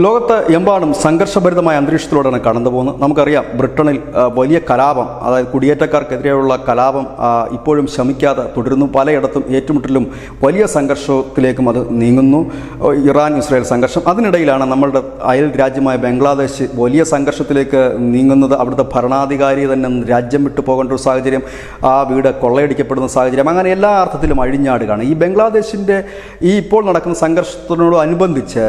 ലോകത്ത് എമ്പാടും സംഘർഷഭരിതമായ അന്തരീക്ഷത്തിലൂടെയാണ് കടന്നു പോകുന്നത്. നമുക്കറിയാം, ബ്രിട്ടനിൽ വലിയ കലാപം, അതായത് കുടിയേറ്റക്കാർക്കെതിരെയുള്ള കലാപം ഇപ്പോഴും ശമിക്കാതെ തുടരുന്നു. പലയിടത്തും ഏറ്റുമുട്ടലും വലിയ സംഘർഷത്തിലേക്കും അത് നീങ്ങുന്നു. ഇറാൻ ഇസ്രായേൽ സംഘർഷം, അതിനിടയിലാണ് നമ്മളുടെ അയൽ രാജ്യമായ ബംഗ്ലാദേശ് വലിയ സംഘർഷത്തിലേക്ക് നീങ്ങുന്നത്. അവിടുത്തെ ഭരണാധികാരി തന്നെ രാജ്യം വിട്ടു പോകേണ്ട ഒരു സാഹചര്യം, ആ വീട് കൊള്ളയടിക്കപ്പെടുന്ന സാഹചര്യം, അങ്ങനെ എല്ലാ അർത്ഥത്തിലും അഴിഞ്ഞാടുകയാണ്. ഈ ബംഗ്ലാദേശിൻ്റെ ഈ ഇപ്പോൾ നടക്കുന്ന സംഘർഷത്തിനോടനുബന്ധിച്ച്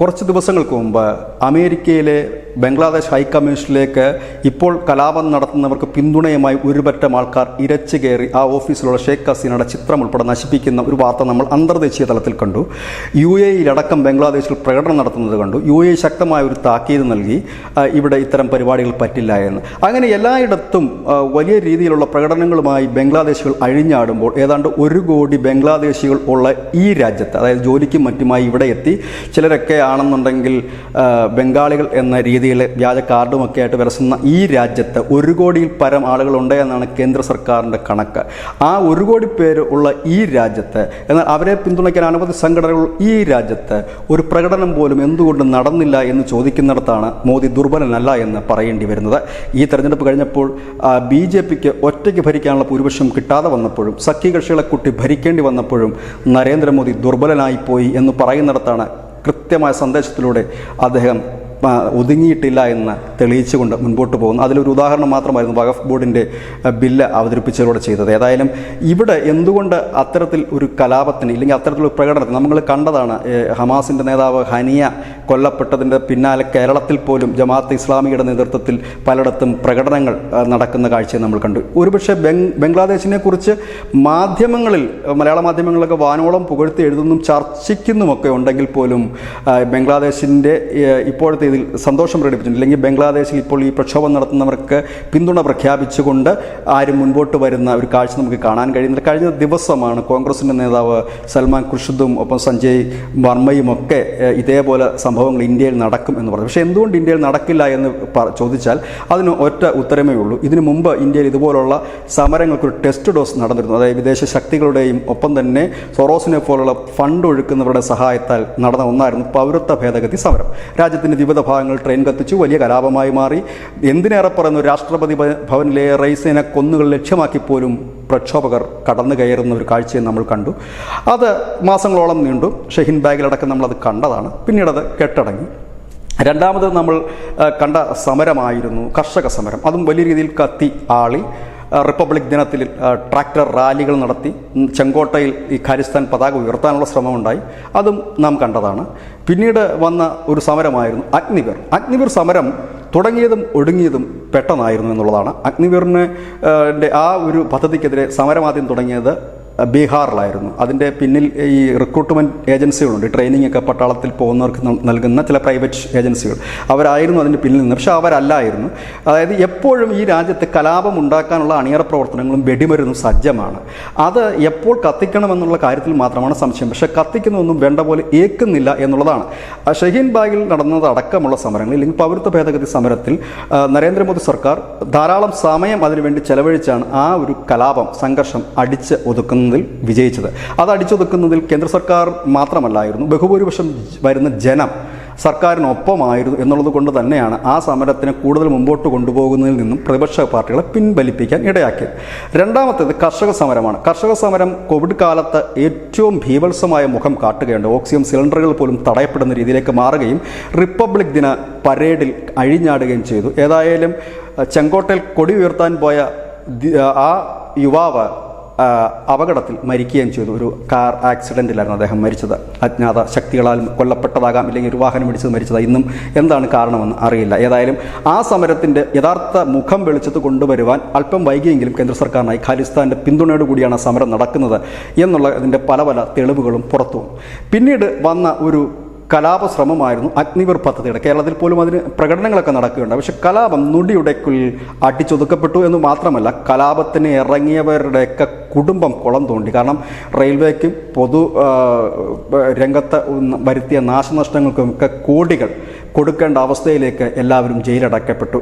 കുറച്ച് ദിവസങ്ങൾക്ക് മുമ്പ് അമേരിക്കയിലെ ബംഗ്ലാദേശ് ഹൈക്കമ്മീഷനിലേക്ക് ഇപ്പോൾ കലാപം നടത്തുന്നവർക്ക് പിന്തുണയുമായി ഒരുപറ്റം ആൾക്കാർ ഇരച്ചു കയറി ആ ഓഫീസിലുള്ള ഷേഖ് ഹസീനയുടെ ചിത്രം ഉൾപ്പെടെ നശിപ്പിക്കുന്ന ഒരു വാർത്ത നമ്മൾ അന്തർദേശീയ തലത്തിൽ കണ്ടു. UAE-യിലടക്കം ബംഗ്ലാദേശിൽ പ്രകടനം നടത്തുന്നത് കണ്ടു. UAE ശക്തമായ ഒരു താക്കീത് നൽകി, ഇവിടെ ഇത്തരം പരിപാടികൾ പറ്റില്ല എന്ന്. അങ്ങനെ എല്ലായിടത്തും വലിയ രീതിയിലുള്ള പ്രകടനങ്ങളുമായി ബംഗ്ലാദേശികൾ അഴിഞ്ഞാടുമ്പോൾ ഏതാണ്ട് 1 കോടി ബംഗ്ലാദേശികൾ ഉള്ള ഈ രാജ്യത്ത്, അതായത് ജോലിക്കും മറ്റുമായി ഇവിടെ എത്തി, ചിലരൊക്കെ ആണെന്നുണ്ടെങ്കിൽ ബംഗാളികൾ എന്ന രീതിയിൽ വ്യാജ കാർഡുമൊക്കെ ആയിട്ട് വിലസുന്ന ഈ രാജ്യത്ത് 1 കോടിയിൽ പരം ആളുകളുണ്ട് എന്നാണ് കേന്ദ്ര സർക്കാരിൻ്റെ കണക്ക്. ആ 1 കോടി പേര് ഉള്ള ഈ രാജ്യത്ത്, എന്നാൽ അവരെ പിന്തുണയ്ക്കാൻ അനവധി സംഘടനകൾ ഈ രാജ്യത്ത് ഒരു പ്രകടനം പോലും എന്തുകൊണ്ട് നടന്നില്ല എന്ന് ചോദിക്കുന്നിടത്താണ് മോദി ദുർബലനല്ല എന്ന് പറയേണ്ടി വരുന്നത്. ഈ തെരഞ്ഞെടുപ്പ് കഴിഞ്ഞപ്പോൾ BJPക്ക് ഒറ്റയ്ക്ക് ഭരിക്കാനുള്ള ഭൂരിപക്ഷം കിട്ടാതെ വന്നപ്പോഴും, സഖ്യകക്ഷികളെ കൂട്ടി ഭരിക്കേണ്ടി വന്നപ്പോഴും നരേന്ദ്രമോദി ദുർബലനായിപ്പോയി എന്ന് പറയുന്നിടത്താണ് കൃത്യമായ സന്ദേശത്തിലൂടെ അദ്ദേഹം ഒതുങ്ങിയിട്ടില്ല എന്ന് തെളിയിച്ചുകൊണ്ട് മുൻപോട്ട് പോകുന്നു. അതിലൊരു ഉദാഹരണം മാത്രമായിരുന്നു വഖഫ് ബോർഡിൻ്റെ ബില്ല് അവതരിപ്പിച്ചതിലൂടെ ചെയ്തത്. ഏതായാലും ഇവിടെ എന്തുകൊണ്ട് അത്തരത്തിൽ ഒരു കലാപത്തിന് ഇല്ലെങ്കിൽ അത്തരത്തിലൊരു പ്രകടനത്തിന്, നമ്മൾ കണ്ടതാണ് ഹമാസിൻ്റെ നേതാവ് ഹനിയ കൊല്ലപ്പെട്ടതിൻ്റെ പിന്നാലെ കേരളത്തിൽ പോലും ജമാഅത്ത് ഇസ്ലാമിയുടെ നേതൃത്വത്തിൽ പലയിടത്തും പ്രകടനങ്ങൾ നടക്കുന്ന കാഴ്ചയെ നമ്മൾ കണ്ടു. ഒരുപക്ഷെ ബംഗ്ലാദേശിനെ കുറിച്ച് മാധ്യമങ്ങളിൽ, മലയാള മാധ്യമങ്ങളിലൊക്കെ വാനോളം പുകഴ്ത്തി എഴുതുന്നും ചർച്ചിക്കുന്നുമൊക്കെ ഉണ്ടെങ്കിൽ പോലും ബംഗ്ലാദേശിൻ്റെ ഇപ്പോഴത്തെ ഇതിൽ സന്തോഷം പ്രകടിപ്പിച്ചിട്ടുണ്ട്. അല്ലെങ്കിൽ ബംഗ്ലാദേശിൽ ഇപ്പോൾ ഈ പ്രക്ഷോഭം നടത്തുന്നവർക്ക് പിന്തുണ പ്രഖ്യാപിച്ചുകൊണ്ട് ആരും മുൻപോട്ട് വരുന്ന ഒരു കാഴ്ച നമുക്ക് കാണാൻ കഴിയുന്നില്ല. കഴിഞ്ഞ ദിവസമാണ് കോൺഗ്രസിൻ്റെ നേതാവ് സൽമാൻ ഖുർഷിദും ഒപ്പം സഞ്ജയ് വർമ്മയും ഒക്കെ ഇതേപോലെ സംഭവങ്ങൾ ഇന്ത്യയിൽ നടക്കും എന്ന് പറഞ്ഞു. പക്ഷേ എന്തുകൊണ്ട് ഇന്ത്യയിൽ നടക്കില്ല എന്ന് ചോദിച്ചാൽ അതിന് ഒറ്റ ഉത്തരമേ ഉള്ളൂ. ഇതിനു മുമ്പ് ഇന്ത്യയിൽ ഇതുപോലുള്ള സമരങ്ങൾക്കൊരു ടെസ്റ്റ് ഡോസ് നടന്നിരുന്നു. അതായത് വിദേശ ശക്തികളുടെയും ഒപ്പം തന്നെ സൊറോസിനെ പോലുള്ള ഫണ്ട് ഒഴുക്കുന്നവരുടെ സഹായത്താൽ നടന്ന ഒന്നായിരുന്നു പൗരത്വ ഭേദഗതി സമരം. രാജ്യത്തിൻ്റെ വിവിധ ഭാഗങ്ങൾ ട്രെയിൻ കത്തിച്ചു, വലിയ കലാപമായി മാറി. എന്തിനേറെ പറയുന്നു, രാഷ്ട്രപതി ഭവനിലെ റൈസിനെ കൊന്നുകൾ ലക്ഷ്യമാക്കി പോലും പ്രക്ഷോഭകർ കടന്നു കയറുന്ന ഒരു കാഴ്ചയെ നമ്മൾ കണ്ടു. അത് മാസങ്ങളോളം നീണ്ടു. ഷഹീൻ ബാഗിലടക്കം നമ്മളത് കണ്ടതാണ്. പിന്നീട് അത് കെട്ടടങ്ങി. രണ്ടാമത് നമ്മൾ കണ്ട സമരമായിരുന്നു കർഷക സമരം. അതും വലിയ രീതിയിൽ കത്തി ആളി. റിപ്പബ്ലിക് ദിനത്തിൽ ട്രാക്ടർ റാലികൾ നടത്തി ചെങ്കോട്ടയിൽ ഈ ഖാലിസ്ഥാൻ പതാക ഉയർത്താനുള്ള ശ്രമമുണ്ടായി. അതും നാം കണ്ടതാണ്. പിന്നീട് വന്ന ഒരു സമരമായിരുന്നു അഗ്നിവീർ. അഗ്നിവീർ സമരം തുടങ്ങിയതും ഒടുങ്ങിയതും പെട്ടെന്നായിരുന്നു എന്നുള്ളതാണ്. അഗ്നിവീറിന് ആ ഒരു പദ്ധതിക്കെതിരെ സമരമാദ്യം തുടങ്ങിയത് ബീഹാറിലായിരുന്നു. അതിൻ്റെ പിന്നിൽ ഈ റിക്രൂട്ട്മെൻറ്റ് ഏജൻസികളുണ്ട്, ട്രെയിനിങ് ഒക്കെ പട്ടാളത്തിൽ പോകുന്നവർക്ക് നൽകുന്ന ചില പ്രൈവറ്റ് ഏജൻസികൾ, അവരായിരുന്നു അതിൻ്റെ പിന്നിൽ നിന്ന്. പക്ഷേ അവരല്ലായിരുന്നു. അതായത് എപ്പോഴും ഈ രാജ്യത്ത് കലാപം ഉണ്ടാക്കാനുള്ള അണിയറ പ്രവർത്തനങ്ങളും വെടിമരുന്നും സജ്ജമാണ്. അത് എപ്പോൾ കത്തിക്കണമെന്നുള്ള കാര്യത്തിൽ മാത്രമാണ് സംശയം. പക്ഷേ കത്തിക്കുന്നതൊന്നും വേണ്ട പോലെ ഏൽക്കുന്നില്ല എന്നുള്ളതാണ്. ഷഹീൻ ബാഗിൽ നടന്നത് അടക്കമുള്ള സമരങ്ങൾ, അല്ലെങ്കിൽ പൗരത്വ ഭേദഗതി സമരത്തിൽ നരേന്ദ്രമോദി സർക്കാർ ധാരാളം സമയം അതിനുവേണ്ടി ചെലവഴിച്ചാണ് ആ ഒരു കലാപം, സംഘർഷം അടിച്ച് ഒതുക്കുന്നത് വിജയിച്ചത്. അത് അടിച്ചൊതുക്കുന്നതിൽ കേന്ദ്ര സർക്കാർ മാത്രമല്ലായിരുന്നു, ബഹുഭൂരിപക്ഷം വരുന്ന ജനം സർക്കാരിനൊപ്പമായിരുന്നു എന്നുള്ളത് കൊണ്ട് തന്നെയാണ് ആ സമരത്തിനെ കൂടുതൽ മുമ്പോട്ട് കൊണ്ടുപോകുന്നതിൽ നിന്നും പ്രതിപക്ഷ പാർട്ടികളെ പിൻവലിപ്പിക്കാൻ ഇടയാക്കിയത്. രണ്ടാമത്തേത് കർഷക സമരമാണ്. കർഷക സമരം കോവിഡ് കാലത്ത് ഏറ്റവും ഭീഭത്സമായ മുഖം കാട്ടുകയുണ്ട്. ഓക്സിജൻ സിലിണ്ടറുകൾ പോലും തടയപ്പെടുന്ന രീതിയിലേക്ക് മാറുകയും റിപ്പബ്ലിക് ദിന പരേഡിൽ അഴിഞ്ഞാടുകയും ചെയ്തു. ഏതായാലും ചെങ്കോട്ടയിൽ കൊടി ഉയർത്താൻ പോയ ആ യുവാവ് അപകടത്തിൽ മരിക്കുകയും ചെയ്തു. ഒരു കാർ ആക്സിഡൻറ്റിലായിരുന്നു അദ്ദേഹം മരിച്ചത്. അജ്ഞാത ശക്തികളാൽ കൊല്ലപ്പെട്ടതാകാം, ഇല്ലെങ്കിൽ ഒരു വാഹനം ഇടിച്ചത് മരിച്ചതാണ്. ഇന്നും എന്താണ് കാരണമെന്ന് അറിയില്ല. ഏതായാലും ആ സമരത്തിൻ്റെ യഥാർത്ഥ മുഖം വെളിച്ചത്ത് കൊണ്ടുവരുവാൻ അല്പം വൈകിയെങ്കിലും കേന്ദ്ര സർക്കാരിനായി ഖാലിസ്ഥാൻ്റെ പിന്തുണയോട് കൂടിയാണ് സമരം നടക്കുന്നത് എന്നുള്ളതിൻ്റെ പല പല തെളിവുകളും പുറത്തു വന്നു. പിന്നീട് വന്ന ഒരു കലാപശ്രമമായിരുന്നു അഗ്നിവീർ പദ്ധതിയുടെ. കേരളത്തിൽ പോലും അതിന് പ്രകടനങ്ങളൊക്കെ നടക്കുകയുണ്ട്. പക്ഷേ കലാപം നൊടിയുടെക്കുള്ളിൽ അടിച്ചൊതുക്കപ്പെട്ടു എന്ന് മാത്രമല്ല, കലാപത്തിന് ഇറങ്ങിയവരുടെയൊക്കെ കുടുംബം കുളം തോണ്ടി. കാരണം റെയിൽവേക്കും പൊതു രംഗത്ത് വരുത്തിയ നാശനഷ്ടങ്ങൾക്കുമൊക്കെ കോടികൾ കൊടുക്കേണ്ട അവസ്ഥയിലേക്ക് എല്ലാവരും ജയിലടക്കപ്പെട്ടു.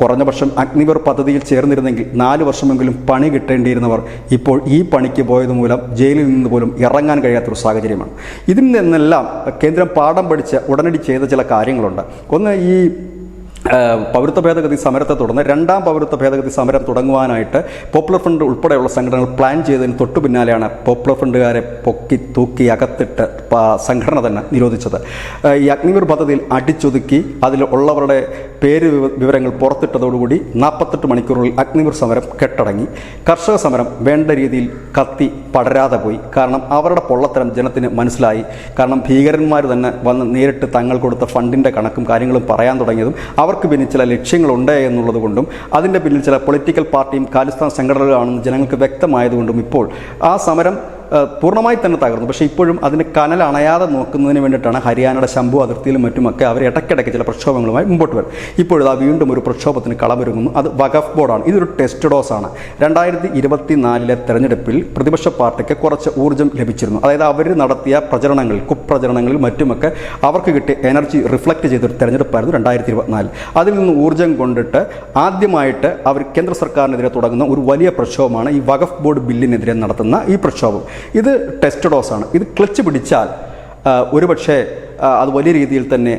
കുറഞ്ഞ പക്ഷം അഗ്നിവീർ പദ്ധതിയിൽ ചേർന്നിരുന്നെങ്കിൽ 4 വർഷമെങ്കിലും പണി കിട്ടേണ്ടിയിരുന്നവർ ഇപ്പോൾ ഈ പണിക്ക് പോയത് മൂലം ജയിലിൽ നിന്ന് പോലും ഇറങ്ങാൻ കഴിയാത്തൊരു സാഹചര്യമാണ്. ഇതിൽ നിന്നെല്ലാം കേന്ദ്രം പാഠം പഠിച്ച് ഉടനടി ചെയ്ത ചില കാര്യങ്ങളുണ്ട്. ഒന്ന്, ഈ പൗരത്വ ഭേദഗതി സമരത്തെ തുടർന്ന് 2ാം പൗരത്വ ഭേദഗതി സമരം തുടങ്ങുവാനായിട്ട് പോപ്പുലർ ഫ്രണ്ട് ഉൾപ്പെടെയുള്ള സംഘടനകൾ പ്ലാൻ ചെയ്തതിന് തൊട്ടു പിന്നാലെയാണ് പോപ്പുലർ ഫ്രണ്ടുകാരെ പൊക്കി തൂക്കി അകത്തിട്ട് സംഘടന തന്നെ നിരോധിച്ചത്. ഈ അഗ്നിവീർ പദ്ധതിയിൽ അടിച്ചൊതുക്കി അതിൽ ഉള്ളവരുടെ പേര് വിവരങ്ങൾ പുറത്തിട്ടതോടുകൂടി 48 മണിക്കൂറുകളിൽ അഗ്നിവീർ സമരം കെട്ടടങ്ങി. കർഷക സമരം വേണ്ട രീതിയിൽ കത്തി പടരാതെ പോയി. കാരണം അവരുടെ പൊള്ളത്തരം ജനത്തിന് മനസ്സിലായി. കാരണം ഭീകരന്മാർ തന്നെ വന്ന് നേരിട്ട് തങ്ങൾ കൊടുത്ത ഫണ്ടിൻ്റെ കണക്കും കാര്യങ്ങളും പറയാൻ തുടങ്ങിയതും അവർക്ക് പിന്നിൽ ചില ലക്ഷ്യങ്ങളുണ്ട് എന്നുള്ളത് കൊണ്ടും അതിൻ്റെ പിന്നിൽ ചില പൊളിറ്റിക്കൽ പാർട്ടിയും ഖാലിസ്ഥാൻ സംഘടനകളാണെന്ന് ജനങ്ങൾക്ക് വ്യക്തമായതുകൊണ്ടും ഇപ്പോൾ ആ സമരം പൂർണ്ണമായി തന്നെ തകർന്നു. പക്ഷേ ഇപ്പോഴും അതിന് കനൽ അണയാതെ നോക്കുന്നതിന് വേണ്ടിയിട്ടാണ് ഹരിയാനയുടെ ശംഭു അതിർത്തിയിലും മറ്റുമൊക്കെ അവർ ഇടയ്ക്കിടയ്ക്ക് ചില പ്രക്ഷോഭങ്ങളുമായി മുമ്പോട്ട് വരും. ഇപ്പോഴിതാ വീണ്ടും ഒരു പ്രക്ഷോഭത്തിന് കളമൊരുങ്ങുന്നു. അത് വഖഫ് ബോർഡാണ്. ഇതൊരു ടെസ്റ്റ് ഡോസാണ്. 2024 തെരഞ്ഞെടുപ്പിൽ പ്രതിപക്ഷ പാർട്ടിക്ക് കുറച്ച് ഊർജ്ജം ലഭിച്ചിരുന്നു. അതായത് അവർ നടത്തിയ പ്രചരണങ്ങളിൽ, കുപ്രചരണങ്ങളിൽ മറ്റുമൊക്കെ അവർക്ക് കിട്ടിയ എനർജി റിഫ്ലക്റ്റ് ചെയ്തൊരു തെരഞ്ഞെടുപ്പായിരുന്നു 2024. അതിൽ നിന്ന് ഊർജ്ജം കൊണ്ടിട്ട് ആദ്യമായിട്ട് അവർ കേന്ദ്ര സർക്കാരിനെതിരെ തുടങ്ങുന്ന ഒരു വലിയ പ്രക്ഷോഭമാണ് ഈ വഖഫ് ബോർഡ് ബില്ലിനെതിരെ നടത്തുന്ന ഈ പ്രക്ഷോഭം. ഇത് ടെസ്റ്റ് ഡോസാണ്. ഇത് ക്ലച്ച് പിടിച്ചാൽ ഒരുപക്ഷെ അത് വലിയ രീതിയിൽ തന്നെ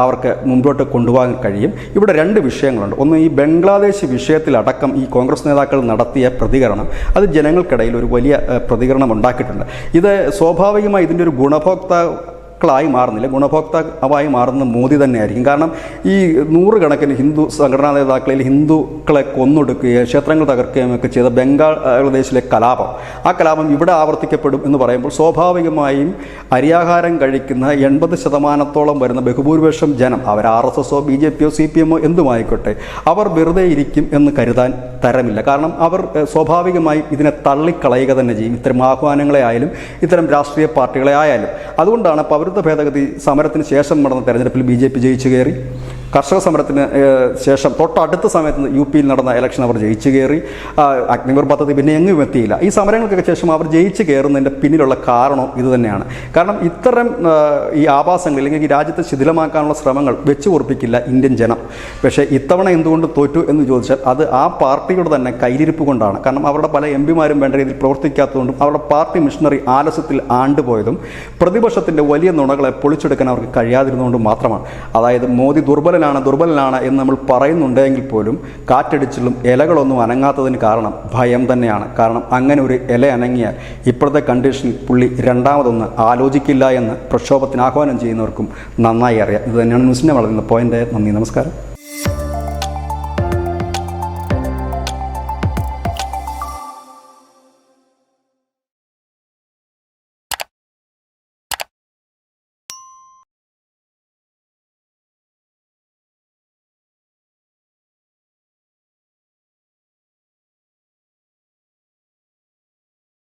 അവർക്ക് മുമ്പോട്ട് കൊണ്ടുപോകാൻ കഴിയും. ഇവിടെ 2 വിഷയങ്ങളുണ്ട്. ഒന്ന്, ഈ ബംഗ്ലാദേശ് വിഷയത്തിലടക്കം ഈ കോൺഗ്രസ് നേതാക്കൾ നടത്തിയ പ്രതികരണം അത് ജനങ്ങൾക്കിടയിൽ ഒരു വലിയ പ്രതികരണം ഉണ്ടാക്കിയിട്ടുണ്ട്. ഇത് സ്വാഭാവികമായി ഇതിൻ്റെ ഒരു ഗുണഭോക്താക്കളായി മാറുന്നില്ല, ഗുണഭോക്താവായി മാറുന്ന മോദി തന്നെയായിരിക്കും. കാരണം ഈ 100 കണക്കിന് ഹിന്ദു സംഘടനാ നേതാക്കളിൽ ഹിന്ദുക്കളെ കൊന്നൊടുക്കുകയും ക്ഷേത്രങ്ങൾ തകർക്കുകയും ഒക്കെ ചെയ്ത ബംഗ്ലാദേശിലെ കലാപം, ആ കലാപം ഇവിടെ ആവർത്തിക്കപ്പെടും എന്ന് പറയുമ്പോൾ സ്വാഭാവികമായും അരിയാഹാരം കഴിക്കുന്ന 80% വരുന്ന ബഹുഭൂരിപക്ഷം ജനം, അവർ RSSോ BJPയോ CPMോ എന്തുമായിക്കോട്ടെ, അവർ വെറുതെ ഇരിക്കും എന്ന് കരുതാൻ തരമില്ല. കാരണം അവർ സ്വാഭാവികമായും ഇതിനെ തള്ളിക്കളയുക തന്നെ ചെയ്യും, ഇത്തരം ആഹ്വാനങ്ങളെ ആയാലും ഇത്തരം രാഷ്ട്രീയ പാർട്ടികളെ ആയാലും. അതുകൊണ്ടാണ് പൗരത്വ ഭേദഗതി സമരത്തിന് ശേഷം നടന്ന തെരഞ്ഞെടുപ്പിൽ BJP ജയിച്ചു കയറി. കർഷക സമരത്തിന് ശേഷം തൊട്ടടുത്ത സമയത്ത് UPയിൽ നടന്ന ഇലക്ഷൻ അവർ ജയിച്ചു കയറി. അഗ്നിവീർ പദ്ധതി പിന്നെ എങ്ങും എത്തിയില്ല. ഈ സമരങ്ങൾക്കൊക്കെ ശേഷം അവർ ജയിച്ചു കയറുന്നതിൻ്റെ പിന്നിലുള്ള കാരണം ഇതുതന്നെയാണ്. കാരണം ഇത്തരം ഈ ആഭാസങ്ങൾ അല്ലെങ്കിൽ ഈ രാജ്യത്തെ ശിഥിലമാക്കാനുള്ള ശ്രമങ്ങൾ വെച്ച് ഉറപ്പിക്കില്ല ഇന്ത്യൻ ജനം. പക്ഷേ ഇത്തവണ എന്തുകൊണ്ട് തോറ്റു എന്ന് ചോദിച്ചാൽ അത് ആ പാർട്ടിയുടെ തന്നെ കയ്യിലിരിപ്പ് കൊണ്ടാണ്. കാരണം അവരുടെ പല MPമാരും വേണ്ട രീതിയിൽ പ്രവർത്തിക്കാത്തതുകൊണ്ടും അവരുടെ പാർട്ടി മിഷണറി ആലസ്യത്തിൽ ആണ്ടുപോയതും പ്രതിപക്ഷത്തിൻ്റെ വലിയ നുണകളെ പൊളിച്ചെടുക്കാൻ അവർക്ക് കഴിയാതിരുന്നുകൊണ്ടും മാത്രമാണ്. അതായത് മോദി ദുർബലനാണ് എന്ന് നമ്മൾ പറയുന്നുണ്ടെങ്കിൽ പോലും കാറ്റടിച്ചിലും ഇലകളൊന്നും അനങ്ങാത്തതിന് കാരണം ഭയം തന്നെയാണ്. കാരണം അങ്ങനെ ഒരു ഇല അനങ്ങിയാൽ ഇപ്പോഴത്തെ കണ്ടീഷൻ പുള്ളി രണ്ടാമതൊന്ന് ആലോചിക്കില്ല എന്ന് പ്രക്ഷോഭത്തിന് ആഹ്വാനം ചെയ്യുന്നവർക്കും നന്നായി അറിയാം. ഇത് തന്നെയാണ് ന്യൂസിനെ വളരുന്ന പോയിന്റ്. നന്ദി, നമസ്കാരം.